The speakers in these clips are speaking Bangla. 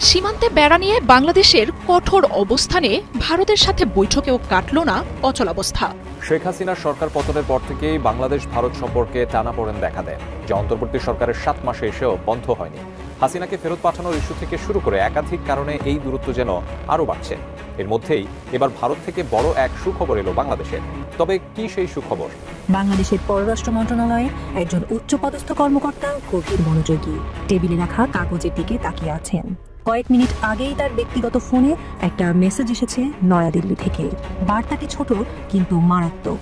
সীমান্তে বেড়া নিয়ে বাংলাদেশের কঠোর অবস্থানে ভারতের সাথে বৈঠকেও কাটল না অচলাবস্থা। শেখ হাসিনার সরকার পতনের পর থেকেই বাংলাদেশ ভারত সম্পর্কে টানাপোড়েন দেখা দেয়, যা অন্তর্বর্তী সরকারের 7 মাসে এসেও বন্ধ হয়নি। হাসিনাকে ফেরত পাঠানোর ইস্যু থেকে শুরু করে একাধিক কারণে এই দূরত্ব যেন আরও বাড়ছে। এর মধ্যেই এবার ভারত থেকে বড় এক সুখবর এলো বাংলাদেশের। তবে কি সেই সুখবর? বাংলাদেশের পররাষ্ট্র মন্ত্রণালয়ে একজন উচ্চপদস্থ কর্মকর্তা গভীর মনোযোগী, টেবিলে রাখা কাগজের দিকে তাকিয়ে আছেন। কয়েক মিনিট আগেই তার ব্যক্তিগত ফোনে একটা মেসেজ এসেছে নয়াদিল্লি থেকে। বার্তাটি ছোট কিন্তু মারাত্মক।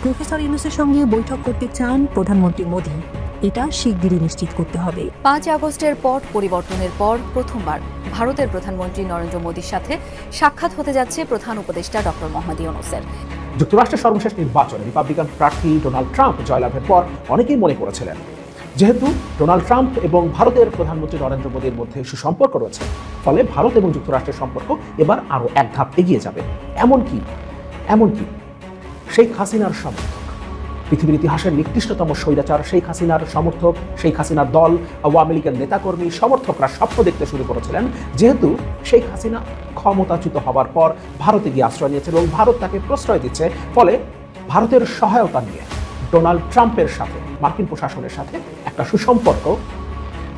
প্রফেসর ইউনূসের সঙ্গে বৈঠক করতে চান প্রধানমন্ত্রী মোদী, এটা শিগগিরই নিশ্চিত করতে হবে। 5 আগস্টের পট পরিবর্তনের পর প্রথমবার ভারতের প্রধানমন্ত্রী নরেন্দ্র মোদীর সাথে সাক্ষাৎ হতে যাচ্ছে প্রধান উপদেষ্টা ডক্টর মোহাম্মদ ইউনূসের। যুক্তরাষ্ট্রের সর্বশেষ নির্বাচনে রিপাবলিকান প্রার্থী ডোনাল্ড ট্রাম্প জয়লাভের পর অনেকেই মনে করেছিলেন, যেহেতু ডোনাল্ড ট্রাম্প এবং ভারতের প্রধানমন্ত্রী নরেন্দ্র মোদীর মধ্যে সুসম্পর্ক রয়েছে, ফলে ভারত এবং যুক্তরাষ্ট্রের সম্পর্ক এবার আরও এক ধাপ এগিয়ে যাবে। এমনকি শেখ হাসিনার সমর্থক, পৃথিবীর ইতিহাসের নিকৃষ্টতম স্বৈরাচার শেখ হাসিনার সমর্থক, শেখ হাসিনার দল, আওয়ামী লীগের নেতাকর্মী, সমর্থকরা স্বপ্ন দেখতে শুরু করেছিলেন, যেহেতু শেখ হাসিনা ক্ষমতাচ্যুত হওয়ার পর ভারতে গিয়ে আশ্রয় নিয়েছে এবং ভারত তাকে প্রশ্রয় দিচ্ছে, ফলে ভারতের সহায়তা নিয়ে ডোনাল্ড ট্রাম্পের সাথে মার্কিন প্রশাসনের সাথে একটা সুসম্পর্ক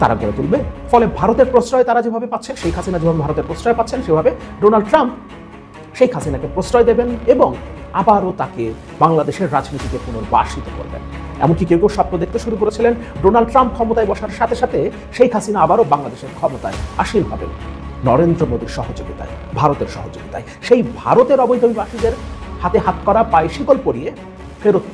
তারা গড়ে তুলবে। ফলে ভারতের প্রশ্রয় তারা যেভাবে পাচ্ছে, শেখ হাসিনা যেভাবে ভারতের প্রশ্রয় পাচ্ছেন, সেভাবে ডোনাল্ড ট্রাম্প শেখ হাসিনাকে প্রশ্রয় দেবেন এবং আবারও তাকে বাংলাদেশের রাজনীতিতে পুনর্বাসিত করবেন। এমনকি কেউ স্বপ্ন দেখতে শুরু করেছিলেন ডোনাল্ড ট্রাম্প ক্ষমতায় বসার সাথে সাথে শেখ হাসিনা আবারও বাংলাদেশের ক্ষমতায় আসীন হবেন নরেন্দ্র মোদীর সহযোগিতায়, ভারতের সহযোগিতায়। সেই ভারতের অবৈধ অভিবাসীদের হাতে হাত করা, পায়ে শিকল পরিয়ে ফেরত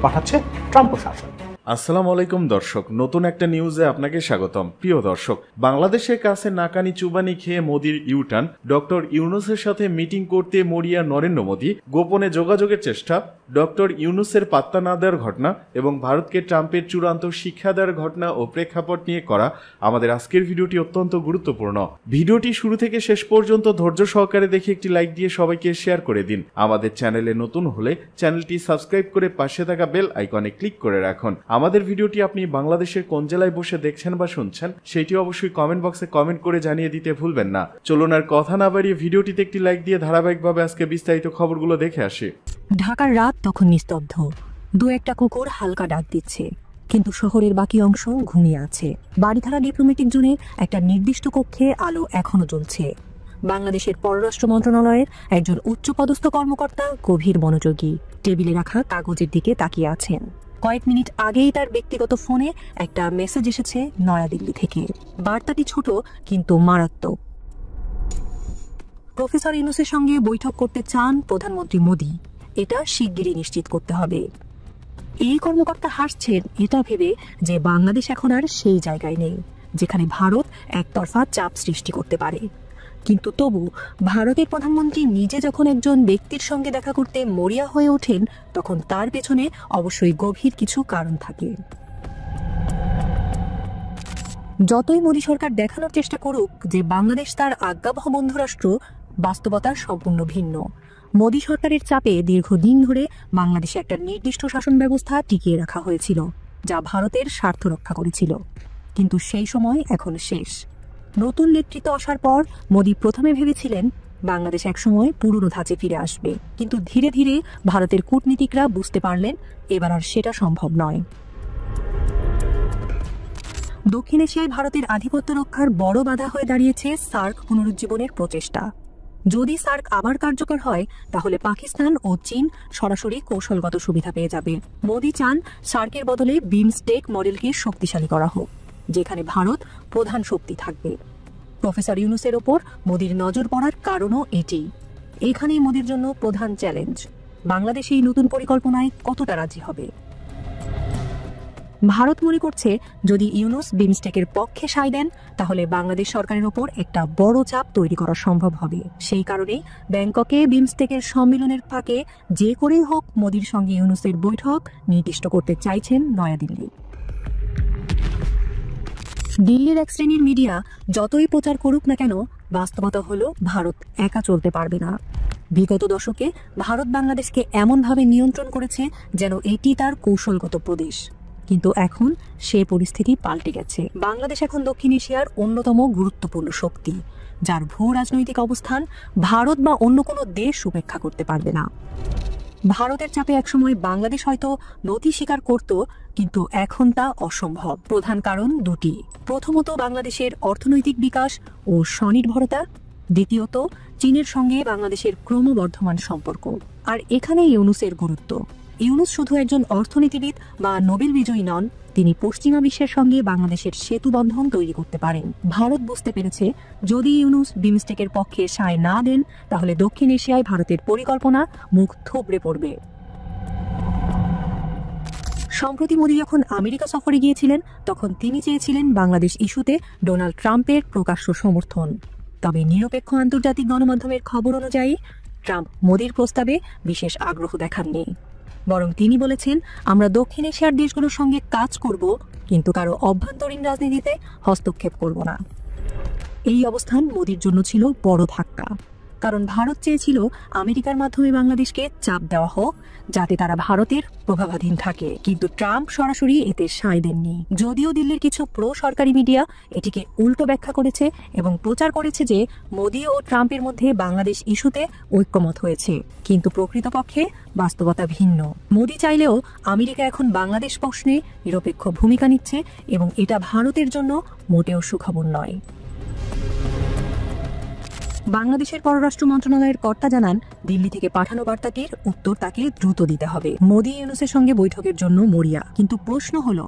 পাঠাচ্ছে ট্রাম্প প্রশাসন। আসসালামু আলাইকুম দর্শক, নতুন একটা নিউজে আপনাকে স্বাগতম। প্রিয় দর্শক, বাংলাদেশের কাছে নাকানি চুবানি খেয়ে মোদির ইউটার্ন, ডক্টর ইউনূসের সাথে মিটিং করতে মরিয়া নরেন্দ্র মোদী, গোপনে যোগাযোগের চেষ্টা, ডক্টর ইউনূসের পাত্তা না দেওয়ার ঘটনা এবং ভারতকে ট্রাম্পের চূড়ান্ত শিক্ষা দেওয়ার ঘটনা ও প্রেক্ষাপট নিয়ে করা আমাদের আজকের ভিডিওটি অত্যন্ত গুরুত্বপূর্ণ। ভিডিওটি শুরু থেকে শেষ পর্যন্ত ধৈর্য সহকারে দেখে একটি লাইক দিয়ে সবাইকে শেয়ার করে দিন। আমাদের চ্যানেলে নতুন হলে চ্যানেলটি সাবস্ক্রাইব করে পাশে থাকা বেল আইকনে ক্লিক করে রাখুন। আমাদের ভিডিওটি আপনি বাংলাদেশের কোন জেলায় বসে দেখছেন বা শুনছেন সেটি অবশ্যই কমেন্ট বক্সে কমেন্ট করে জানিয়ে দিতে ভুলবেন না। চলুন আর কথা না বাড়িয়ে ভিডিওটিতে একটি লাইক দিয়ে ধারাবাহিকভাবে আজকে বিস্তারিত খবরগুলো দেখে আসি। ঢাকার রাত তখন নিস্তব্ধ। দু একটা কুকুর হালকা ডাক দিচ্ছে, কিন্তু শহরের বাকি অংশ ঘুমিয়ে আছে। বাড়িধারা ডিপ্লোম্যাটিক জোনের একটা নির্দিষ্ট কক্ষে আলো এখনো জ্বলছে। বাংলাদেশের পররাষ্ট্র মন্ত্রণালয়ের একজন উচ্চপদস্থ কর্মকর্তা গভীর মনোযোগী, টেবিলে রাখা কাগজের দিকে তাকিয়ে আছেন। কয়েক মিনিট আগেই তার ব্যক্তিগত ফোনে একটা মেসেজ এসেছে নয়াদিল্লি থেকে। বার্তাটি ছোট কিন্তু মারাত্মক। প্রফেসর ইউনূসের সঙ্গে বৈঠক করতে চান প্রধানমন্ত্রী মোদী, এটা শিগগিরই নিশ্চিত করতে হবে। এই কর্মকর্তা হাসছেন এটা ভেবে যে বাংলাদেশ এখন আর সেই জায়গায় নেই যেখানে ভারত একতরফা চাপ সৃষ্টি করতে পারে। কিন্তু তবু ভারতের প্রধানমন্ত্রী নিজে যখন একজন ব্যক্তির সঙ্গে দেখা করতে মরিয়া হয়ে ওঠেন, তখন তার পেছনে অবশ্যই গভীর কিছু কারণ থাকে। যতই মোদী সরকার দেখানোর চেষ্টা করুক যে বাংলাদেশ তার আজ্ঞাবহ বন্ধুরাষ্ট্র, বাস্তবতা সম্পূর্ণ ভিন্ন। মোদী সরকারের চাপে দীর্ঘদিন ধরে বাংলাদেশে একটা নির্দিষ্ট শাসন ব্যবস্থা টিকিয়ে রাখা হয়েছিল, যা ভারতের স্বার্থ রক্ষা করেছিল। কিন্তু সেই সময় এখন শেষ। নতুন নেতৃত্ব আসার পর মোদী প্রথমে ভেবেছিলেন বাংলাদেশ একসময় পুরনো ধাঁচে ফিরে আসবে, কিন্তু ধীরে ধীরে ভারতের কূটনীতিকরা বুঝতে পারলেন এবার আর সেটা সম্ভব নয়। দক্ষিণ এশিয়ায় ভারতের আধিপত্য রক্ষার বড় বাধা হয়ে দাঁড়িয়েছে সার্ক পুনরুজ্জীবনের প্রচেষ্টা। যদি সার্ক আবার কার্যকর হয়, তাহলে পাকিস্তান ও চীন সরাসরি কৌশলগত সুবিধা পেয়ে যাবে। মোদী চান সার্কের বদলে বিমস্টেক মডেলকে শক্তিশালী করা হোক, যেখানে ভারত প্রধান শক্তি থাকবে। প্রফেসর ইউনূসের ওপর মোদীর নজর পড়ার কারণও এটি। এখানেই মোদীর জন্য প্রধান চ্যালেঞ্জ, বাংলাদেশ এই নতুন পরিকল্পনায় কতটা রাজি হবে। ভারত মনে করছে যদি ইউনূস বিমস্টেকের পক্ষে সায় দেন, তাহলে বাংলাদেশ সরকারের ওপর একটা বড় চাপ তৈরি করা সম্ভব হবে। সেই কারণেই ব্যাংককে বিমস্টেকের সম্মেলনের ফাঁকে যে করেই হোক মোদীর সঙ্গে ইউনূসের বৈঠক নির্দিষ্ট করতে চাইছেন নয়াদিল্লি। দিল্লির এক শ্রেণীর মিডিয়া যতই প্রচার করুক না কেন, বাস্তবতা হলো ভারত একা চলতে পারবে না। বিগত দশকে ভারত বাংলাদেশকে এমনভাবে নিয়ন্ত্রণ করেছে যেন এটি তার কৌশলগত প্রদেশ। কিন্তু এখন সে পরিস্থিতি পাল্টে গেছে। বাংলাদেশ এখন দক্ষিণ এশিয়ার অন্যতম গুরুত্বপূর্ণ শক্তি, যার ভূ রাজনৈতিক অবস্থান ভারত বা অন্য কোনো দেশ উপেক্ষা করতে পারবে না। ভারতের চাপে একসময় বাংলাদেশ হয়তো নতি স্বীকার করত, কিন্তু এখন তা অসম্ভব। প্রধান কারণ দুটি। প্রথমত, বাংলাদেশের অর্থনৈতিক বিকাশ ও স্বনির্ভরতা। দ্বিতীয়ত, চীনের সঙ্গে বাংলাদেশের ক্রমবর্ধমান সম্পর্ক। আর এখানে ইউনূসের গুরুত্ব। ইউনূস শুধু একজন অর্থনীতিবিদ বা নোবেল বিজয়ী নন, তিনি পশ্চিমা বিশ্বের সঙ্গে বাংলাদেশের সেতু বন্ধন তৈরি করতে পারেন। ভারত বুঝতে পেরেছে, যদি ইউনূস বিমস্টেকের পক্ষে সায় না দেন, তাহলে দক্ষিণ এশিয়ায় ভারতের পরিকল্পনা মুখ থুবড়ে পড়বে। সম্প্রতি মোদি যখন আমেরিকা সফরে গিয়েছিলেন, তখন তিনি চেয়েছিলেন বাংলাদেশ ইস্যুতে ডোনাল্ড ট্রাম্পের প্রকাশ্য সমর্থন। তবে নিরপেক্ষ আন্তর্জাতিক গণমাধ্যমের খবর অনুযায়ী ট্রাম্প মোদির প্রস্তাবে বিশেষ আগ্রহ দেখাননি। বরং তিনি বলেছেন, আমরা দক্ষিণ এশিয়ার দেশগুলোর সঙ্গে কাজ করব, কিন্তু কারো অভ্যন্তরীণ রাজনীতিতে হস্তক্ষেপ করব না। এই অবস্থান মোদির জন্য ছিল বড় ধাক্কা, কারণ ভারত চেয়েছিল আমেরিকার মাধ্যমে বাংলাদেশকে চাপ দেওয়া হোক, যাতে তারা ভারতের প্রভাবাধীন থাকে। কিন্তু ট্রাম্প সরাসরি এতে সায় দেননি। যদিও দিল্লির কিছু প্রো সরকারি মিডিয়া এটিকে উল্টো ব্যাখ্যা করেছে এবং প্রচার করেছে যে মোদি ও ট্রাম্পের মধ্যে বাংলাদেশ ইস্যুতে ঐক্যমত হয়েছে, কিন্তু প্রকৃতপক্ষে বাস্তবতা ভিন্ন। মোদি চাইলেও আমেরিকা এখন বাংলাদেশ প্রশ্নে নিরপেক্ষ ভূমিকা নিচ্ছে এবং এটা ভারতের জন্য মোটেও সুখবর নয়। বাংলাদেশের পররাষ্ট্র মন্ত্রণালয়ের কর্তা জানান, দিল্লি থেকে পাঠানো বার্তাটির উত্তর তাকে দ্রুত দিতে হবে। মোদি ইউনূসের সঙ্গে বৈঠকের জন্য মরিয়া, কিন্তু প্রশ্ন হলো,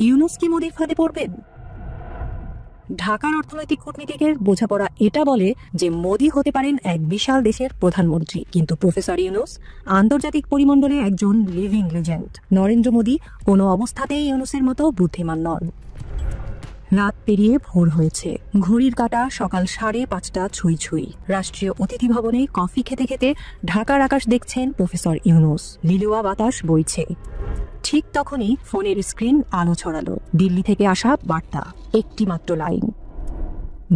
ইউনূস কি মোদির ফাঁদে পড়বেন? ঢাকার অর্থনৈতিক কূটনীতিকের বোঝাপড়া এটা বলে যে মোদি হতে পারেন এক বিশাল দেশের প্রধানমন্ত্রী, কিন্তু প্রফেসর ইউনূস আন্তর্জাতিক পরিমণ্ডলে একজন লিভিং লেজেন্ড। নরেন্দ্র মোদি কোনো অবস্থাতেই ইউনূসের মতো বুদ্ধিমান নন। রাত পেরিয়ে ভোর হয়েছে, ঘড়ির কাঁটা সকাল 5:30 ছুঁই ছুঁই। রাষ্ট্রীয় অতিথি ভবনে কফি খেতে খেতে ঢাকার আকাশ দেখছেন প্রফেসর ইউনূস। লিলুয়া বাতাস বইছে। ঠিক তখনই ফোনের স্ক্রিন আলো ছড়ালো। দিল্লি থেকে আসা বার্তা, একটি মাত্র লাইন।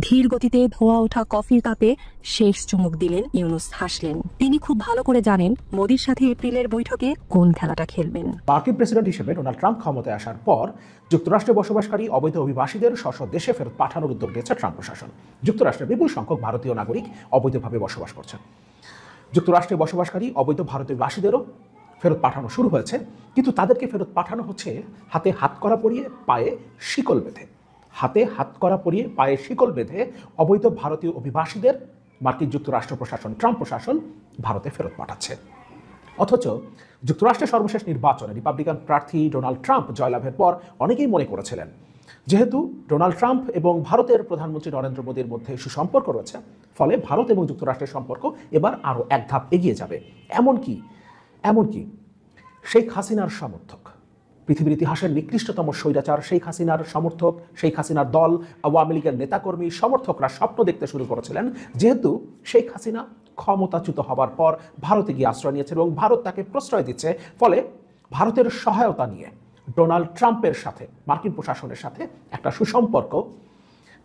ধীর গতিতে ধোয়া ওঠা কফির কাপে শেষ চুমুক দিলেন ইউনূস। হাসলেন। তিনি খুব ভালো করে জানেন মোদির সাথে এপ্রিলের বৈঠকে কোন খেলাটা খেলবেন। মার্কিন প্রেসিডেন্ট হিসেবে ডোনাল্ড ট্রাম্প ক্ষমতায় আসার পর যুক্তরাষ্ট্রে বসবাসকারী অবৈধ অভিবাসীদের স্ব দেশে ফেরত পাঠানোর উদ্যোগ নিয়েছে ট্রাম্প প্রশাসন। যুক্তরাষ্ট্রে বিপুল সংখ্যক ভারতীয় নাগরিক অবৈধভাবে বসবাস করছেন। যুক্তরাষ্ট্রে বসবাসকারী অবৈধ ভারতীয় অভিবাসীদেরও ফেরত পাঠানো শুরু হয়েছে, কিন্তু তাদেরকে ফেরত পাঠানো হচ্ছে হাতে হাতকড়া পরিয়ে, পায়ে শিকল বেঁধে। হাতে হাতকড়া পরিয়ে, পায়ে শিকল বেঁধে অবৈধ ভারতীয় অভিবাসীদের মার্কিন যুক্তরাষ্ট্র প্রশাসন, ট্রাম্প প্রশাসন ভারতে ফেরত পাঠাচ্ছে। অথচ যুক্তরাষ্ট্রের সর্বশেষ নির্বাচনে রিপাবলিকান প্রার্থী ডোনাল্ড ট্রাম্প জয়লাভের পর অনেকেই মনে করেছিলেন, যেহেতু ডোনাল্ড ট্রাম্প এবং ভারতের প্রধানমন্ত্রী নরেন্দ্র মোদীর মধ্যে সুসম্পর্ক রয়েছে, ফলে ভারত এবং যুক্তরাষ্ট্রের সম্পর্ক এবার আরও এক ধাপ এগিয়ে যাবে। এমনকি শেখ হাসিনার সমর্থক, পৃথিবীর ইতিহাসের নিকৃষ্টতম স্বৈরাচার শেখ হাসিনার সমর্থক, শেখ হাসিনার দল, আওয়ামী লীগের নেতাকর্মী, সমর্থকরা স্বপ্ন দেখতে শুরু করেছিলেন, যেহেতু শেখ হাসিনা ক্ষমতাচ্যুত হবার পর ভারতে গিয়ে আশ্রয় নিয়েছে এবং ভারত তাকে প্রশ্রয় দিচ্ছে, ফলে ভারতের সহায়তা নিয়ে ডোনাল্ড ট্রাম্পের সাথে, মার্কিন প্রশাসনের সাথে একটা সুসম্পর্ক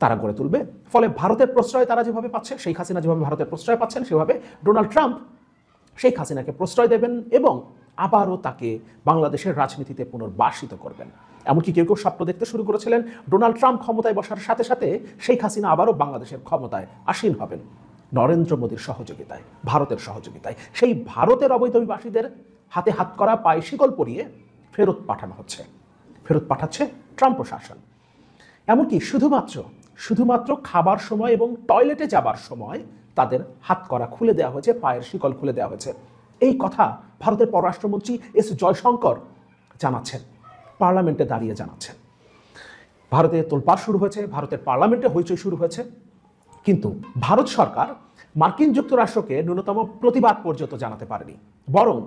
তারা গড়ে তুলবে। ফলে ভারতের প্রশ্রয় তারা যেভাবে পাচ্ছে, শেখ হাসিনা যেভাবে ভারতের প্রশ্রয় পাচ্ছেন, সেভাবে ডোনাল্ড ট্রাম্প শেখ হাসিনাকে প্রশ্রয় দেবেন এবং আবারও তাকে বাংলাদেশের রাজনীতিতে পুনর্বাসিত করবেন। এমনকি কেউ কেউ স্বপ্ন দেখতে শুরু করেছিলেন ডোনাল্ড ট্রাম্প ক্ষমতায় বসার সাথে সাথে শেখ হাসিনা আবারও বাংলাদেশের ক্ষমতায় আসীন হবেন নরেন্দ্র মোদীর সহযোগিতায়, ভারতের সহযোগিতায়। সেই ভারতের অবৈধ অভিবাসীদের হাতে হাতকড়া, পায়ে শিকল পরিয়ে ফেরত পাঠাচ্ছে ট্রাম্প প্রশাসন। এমনকি শুধুমাত্র খাবার সময় এবং টয়লেটে যাবার সময় তাদের হাতকড়া খুলে দেওয়া হয়েছে, পায়ের শিকল খুলে দেওয়া হয়েছে। এই কথা ভারতের পররাষ্ট্রমন্ত্রী এস জয়শঙ্কর জানাচ্ছেন, পার্লামেন্টে দাঁড়িয়ে জানাচ্ছেন। ভারতে তোলপাড় শুরু হয়েছে, ভারতের পার্লামেন্টে হইচই শুরু হয়েছে, কিন্তু ভারত সরকার মার্কিন যুক্তরাষ্ট্রকে ন্যূনতম প্রতিবাদ পর্যন্ত জানাতে পারেনি। বরং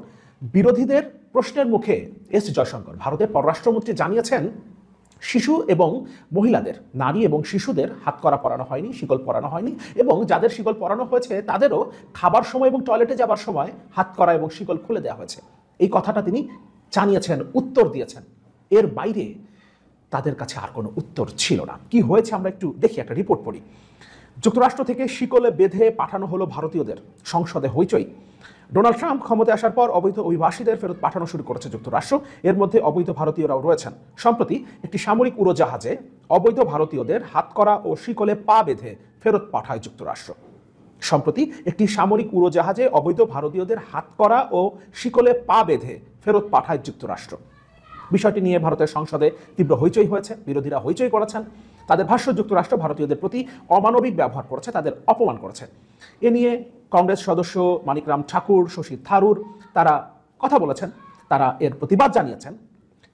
বিরোধীদের প্রশ্নের মুখে এস জয়শঙ্কর, ভারতের পররাষ্ট্রমন্ত্রী, জানিয়েছেন শিশু এবং মহিলাদের, নারী এবং শিশুদের হাতকড়া পরানো হয়নি, শিকল পরানো হয়নি, এবং যাদের শিকল পরানো হয়েছে তাদেরও খাবার সময় এবং টয়লেটে যাবার সময় হাতকড়া এবং শিকল খুলে দেওয়া হয়েছে। এই কথাটা তিনি জানিয়েছেন, উত্তর দিয়েছেন। এর বাইরে তাদের কাছে আর কোনো উত্তর ছিল না। কি হয়েছে আমরা একটু দেখি, একটা রিপোর্ট পড়ি। যুক্তরাষ্ট্র থেকে শিকলে বেঁধে পাঠানো হলো ভারতীয়দের, সংসদে হইচই। ডোনাল্ড ট্রাম্প ক্ষমতায় আসার পর অবৈধ অভিবাসীদের ফেরত পাঠানো শুরু করেছে যুক্তরাষ্ট্র। এর মধ্যে অবৈধ ভারতীয়রাও রয়েছেন। সম্প্রতি একটি সামরিক উড়োজাহাজে অবৈধ ভারতীয়দের হাতকড়া ও শিকলে পা বেঁধে ফেরত পাঠায় যুক্তরাষ্ট্র। সম্প্রতি একটি সামরিক উড়োজাহাজে অবৈধ ভারতীয়দের হাতকড়া ও শিকলে পা বেঁধে ফেরত পাঠায় যুক্তরাষ্ট্র। বিষয়টি নিয়ে ভারতের সংসদে তীব্র হইচই হয়েছে। বিরোধীরা হইচই করেছেন। তাদের ভাষ্য, যুক্তরাষ্ট্র ভারতীয়দের প্রতি অমানবিক ব্যবহার করেছে, তাদের অপমান করেছে। এ নিয়ে কংগ্রেস সদস্য মানিকরাম ঠাকুর, শশী থারুর তারা কথা বলেছেন, তারা এর প্রতিবাদ জানিয়েছেন।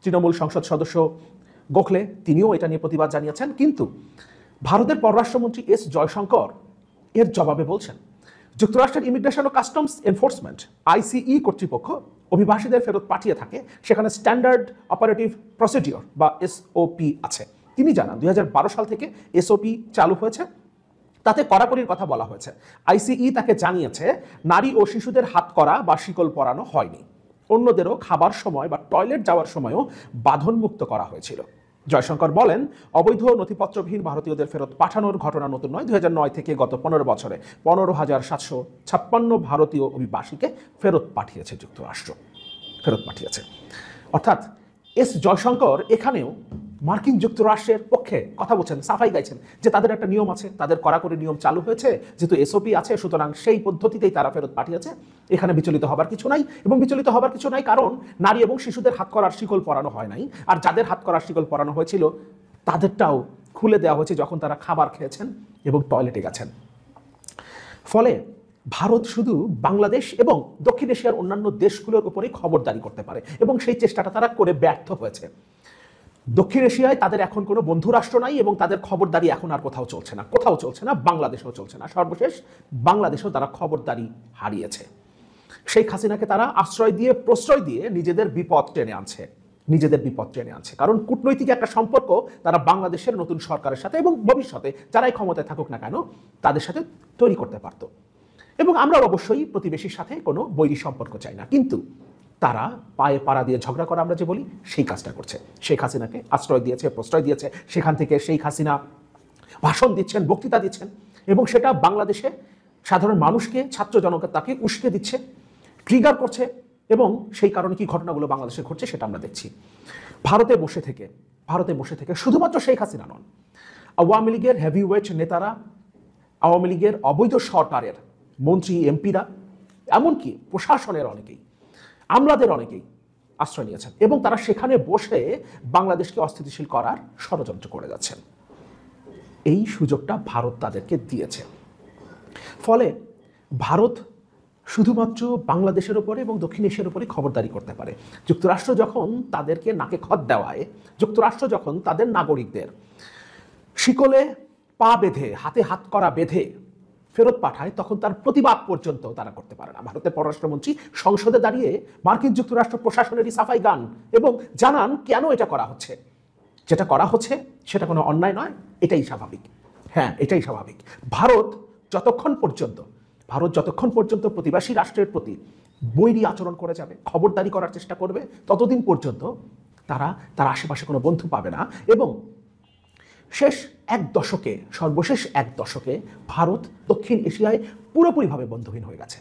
তৃণমূল সংসদ সদস্য গোখলে তিনিও এটা নিয়ে প্রতিবাদ জানিয়েছেন। কিন্তু ভারতের পররাষ্ট্রমন্ত্রী এস জয়শঙ্কর এর জবাবে বলছেন, যুক্তরাষ্ট্রের ইমিগ্রেশন ও কাস্টমস এনফোর্সমেন্ট আইসিই কর্তৃপক্ষ অভিবাসীদের ফেরত পাঠিয়ে থাকে, সেখানে স্ট্যান্ডার্ড অপারেটিভ প্রসিডিওর বা এসওপি আছে। তিনি জানান 2012 সাল থেকে এসওপি চালু হয়েছে, তাতে কড়াকড়ির কথা বলা হয়েছে। আইসিই তাকে জানিয়েছে নারী ও শিশুদের হাতকড়া বা শিকল পরানো হয়নি। অন্যদেরও খাবার সময় বা টয়লেট যাওয়ার সময়ও বাঁধনমুক্ত করা হয়েছিল। জয়শঙ্কর বলেন, অবৈধ নথিপত্রবিহীন ভারতীয়দের ফেরত পাঠানোর ঘটনা নতুন নয়। 2009 থেকে গত 15 বছরে 15,756 ভারতীয় অভিবাসীকে ফেরত পাঠিয়েছে যুক্তরাষ্ট্র, ফেরত পাঠিয়েছে। অর্থাৎ এস জয়শঙ্কর এখানেও মার্কিন যুক্তরাষ্ট্রের পক্ষে কথা বলছেন, সাফাই গাইছেন যে তাদের একটা নিয়ম আছে, তাদের কড়াকড়ি নিয়ম চালু হয়েছে, যেহেতু এসওপি আছে সুতরাং সেই পদ্ধতিতেই তারা ফেরত পাঠিয়েছে। এখানে বিচলিত হবার কিছু নাই। এবং বিচলিত হবার কিছু নাই কারণ নারী এবং শিশুদের হাতকড়ার শিকল পরানো হয় নাই, আর যাদের হাতকড়ার শিকল পরানো হয়েছিল তাদেরটাও খুলে দেওয়া হয়েছে যখন তারা খাবার খেয়েছেন এবং টয়লেটে গেছেন। ফলে ভারত শুধু বাংলাদেশ এবং দক্ষিণ এশিয়ার অন্যান্য দেশগুলোর উপরেই খবরদারি করতে পারে এবং সেই চেষ্টাটা তারা করে ব্যর্থ হয়েছে। দক্ষিণ এশিয়ায় তাদের এখন কোনো বন্ধু রাষ্ট্র নাই এবং তাদের খবরদারি এখন আর কোথাও চলছে না, বাংলাদেশেও চলছে না। সর্বশেষ বাংলাদেশেও তারা খবরদারি হারিয়েছে। শেখ হাসিনাকে তারা আশ্রয় দিয়ে, প্রশ্রয় দিয়ে নিজেদের বিপদ টেনে আনছে। কারণ কূটনৈতিক একটা সম্পর্ক তারা বাংলাদেশের নতুন সরকারের সাথে এবং ভবিষ্যতে যারাই ক্ষমতায় থাকুক না কেন তাদের সাথে তৈরি করতে পারত। এবং আমরা অবশ্যই প্রতিবেশীর সাথে কোনো বৈরী সম্পর্ক চাই না, কিন্তু তারা পায়ে পাড়া দিয়ে ঝগড়া করা আমরা যে বলি সেই কাজটা করছে। শেখ হাসিনাকে আশ্রয় দিয়েছে, প্রশ্রয় দিয়েছে, সেখান থেকে শেখ হাসিনা ভাষণ দিচ্ছেন, বক্তৃতা দিচ্ছেন এবং সেটা বাংলাদেশে সাধারণ মানুষকে, ছাত্র জনতাকে উস্কে দিচ্ছে, ট্রিগার করছে এবং সেই কারণে কি ঘটনাগুলো বাংলাদেশে ঘটছে সেটা আমরা দেখছি। ভারতে বসে থেকে শুধুমাত্র শেখ হাসিনা নন, আওয়ামী লীগের হেভিওয়েট নেতারা, আওয়ামী লীগের অবৈধ সরকারের মন্ত্রী, এমপিরা, এমনকি প্রশাসনের অনেকেই, আমলাদের অনেকেই আশ্রয় নিয়েছেন এবং তারা সেখানে বসে বাংলাদেশকে অস্থিতিশীল করার ষড়যন্ত্র করে যাচ্ছেন। এই সুযোগটা ভারত তাদেরকে দিয়েছে। ফলে ভারত শুধুমাত্র বাংলাদেশের উপরে এবং দক্ষিণ এশিয়ার উপরে খবরদারি করতে পারে। যুক্তরাষ্ট্র যখন তাদেরকে নাকে খত দেওয়ায়, যুক্তরাষ্ট্র যখন তাদের নাগরিকদের শিকলে পা বেঁধে, হাতে হাত করা বেঁধে ফেরত পাঠায়, তখন তার প্রতিবাদ পর্যন্ত তারা করতে পারে না। ভারতের পররাষ্ট্রমন্ত্রী সংসদে দাঁড়িয়ে মার্কিন যুক্তরাষ্ট্র প্রশাসনেরই সাফাই গান এবং জানান কেন এটা করা হচ্ছে। যেটা করা হচ্ছে সেটা কোনো অন্যায় নয়, এটাই স্বাভাবিক। হ্যাঁ, এটাই স্বাভাবিক। ভারত যতক্ষণ পর্যন্ত প্রতিবেশী রাষ্ট্রের প্রতি বৈরী আচরণ করে যাবে, খবরদারি করার চেষ্টা করবে, ততদিন পর্যন্ত তার আশেপাশে কোনো বন্ধু পাবে না। এবং সর্বশেষ এক দশকে ভারত দক্ষিণ এশিয়ায় পুরোপুরিভাবে বন্ধুহীন হয়ে গেছে।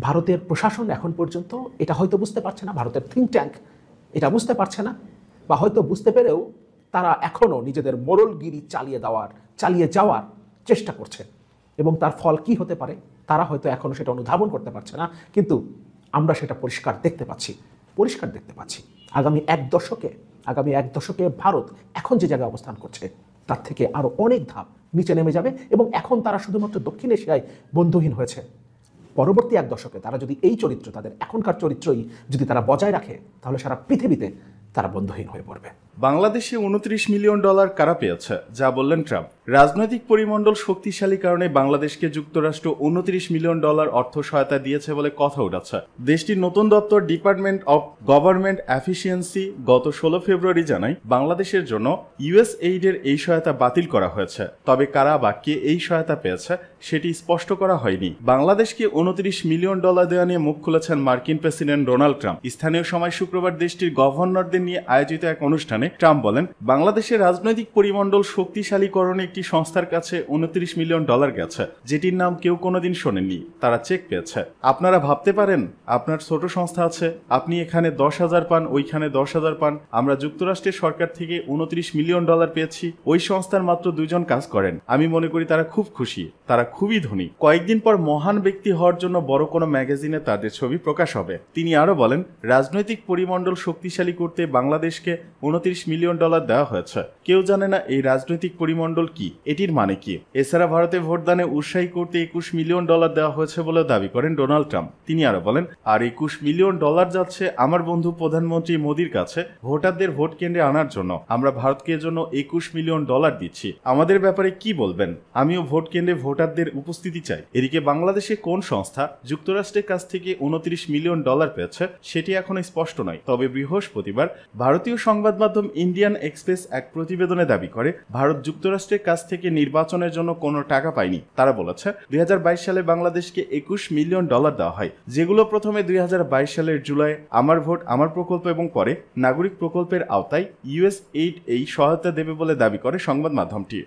ভারতের প্রশাসন এখন পর্যন্ত এটা হয়তো বুঝতে পারছে না, ভারতের থিঙ্ক ট্যাঙ্ক এটা বুঝতে পারছে না, বা হয়তো বুঝতে পেরেও তারা এখনও নিজেদের মোড়লগিরি চালিয়ে যাওয়ার চেষ্টা করছে। এবং তার ফল কি হতে পারে তারা হয়তো এখনও সেটা অনুধাবন করতে পারছে না, কিন্তু আমরা সেটা পরিষ্কার দেখতে পাচ্ছি। আগামী এক দশকে ভারত এখন যে জায়গায় অবস্থান করছে তার থেকে আরো অনেক ধাপ নিচে নেমে যাবে এবং এখন তারা শুধুমাত্র দক্ষিণ এশিয়ায় বন্ধুহীন হয়েছে। পরবর্তী এক দশকে তারা যদি এই চরিত্র, তাদের এখনকার চরিত্রই যদি তারা বজায় রাখে, তাহলে সারা পৃথিবীতে তারা বন্ধুহীন হয়ে পড়বে। বাংলাদেশে $29 মিলিয়ন কারা পেয়েছে, যা বললেন ট্রাম্প। রাজনৈতিক পরিমণ্ডল শক্তিশালী কারণে বাংলাদেশকে যুক্তরাষ্ট্র $29 মিলিয়ন অর্থ সহায়তা দিয়েছে বলে কথা উঠেছে। দেশটির নতুন দপ্তর ডিপার্টমেন্ট অব গভর্নমেন্ট এফিসিয়েন্সি গত 16 ফেব্রুয়ারি জানায় বাংলাদেশের জন্য ইউএস এইডের এই সহায়তা বাতিল করা হয়েছে। তবে কারা বা কে এই সহায়তা পেয়েছে সেটি স্পষ্ট করা হয়নি। বাংলাদেশকে $29 মিলিয়ন দেওয়া নিয়ে মুখ খুলেছেন মার্কিন প্রেসিডেন্ট ডোনাল্ড ট্রাম্প। স্থানীয় সময় শুক্রবার দেশটির গভর্নরদের নিয়ে আয়োজিত এক অনুষ্ঠানে ট্রাম্প বলেন, বাংলাদেশের রাজনৈতিক পরিমণ্ডল শক্তিশালীকরণে একটি একটি সংস্থার কাছে $29 মিলিয়ন গেছে, যেটির নাম কেউ কোনোদিন শোনেননি। তারা চেক পেয়েছে। আপনারা ভাবতে পারেন আপনার ছোট সংস্থা আছে, আপনি এখানে 10,000 পান, ওইখানে 10,000 পান। আমরা যুক্তরাষ্ট্রের সরকার থেকে $29 মিলিয়ন পেয়েছি। ওই সংস্থার মাত্র 2 জন কাজ করেন। আমি মনে করি তারা খুব খুশি, তারা খুবই ধনী। কয়েকদিন পর মহান ব্যক্তি হওয়ার জন্য বড় কোনো ম্যাগাজিনে তাদের ছবি প্রকাশ হবে। তিনি আরো বলেন, রাজনৈতিক পরিমণ্ডল শক্তিশালী করতে বাংলাদেশকে $29 মিলিয়ন দেওয়া হয়েছে। কেউ জানে না এই রাজনৈতিক পরিমণ্ডল কি, এটির মানে কি। এছাড়া ভারতে ভোটদানে উৎসাহী করতে $21 মিলিয়ন দেওয়া হয়েছে বলে দাবি করেন ডোনাল্ড ট্রাম্প। তিনি আরো বলেন, আর $21 মিলিয়ন যাচ্ছে আমার বন্ধু প্রধানমন্ত্রী মোদির কাছে ভোটারদের ভোট কেন্দ্রে আনার জন্য। আমরা ভারতকে এর জন্য $21 মিলিয়ন দিচ্ছি। আমাদের ব্যাপারে কি বলবেন? আমিও ভোট কেন্দ্রে ভোটারদের উপস্থিতি চাই। এদিকে বাংলাদেশে কোন সংস্থা যুক্তরাষ্ট্রের কাছ থেকে $29 মিলিয়ন পেয়েছে সেটি এখন স্পষ্ট নয়। তবে বৃহস্পতিবার ভারতীয় সংবাদ মাধ্যম ইন্ডিয়ান এক্সপ্রেস এক প্রতিবেদনে দাবি করে ভারত যুক্তরাষ্ট্রের কাছ থেকে নির্বাচনের জন্য কোনো টাকা পায়নি। তারা বলেছে 2022 সালে বাংলাদেশকে $21 মিলিয়ন দেওয়া হয়, যেগুলো প্রথমে 2022 সালের জুলাই আমার ভোট আমার প্রকল্প এবং পরে নাগরিক প্রকল্পের আওতায় USAID এই সহায়তা দেবে বলে দাবি করে সংবাদ মাধ্যমটি।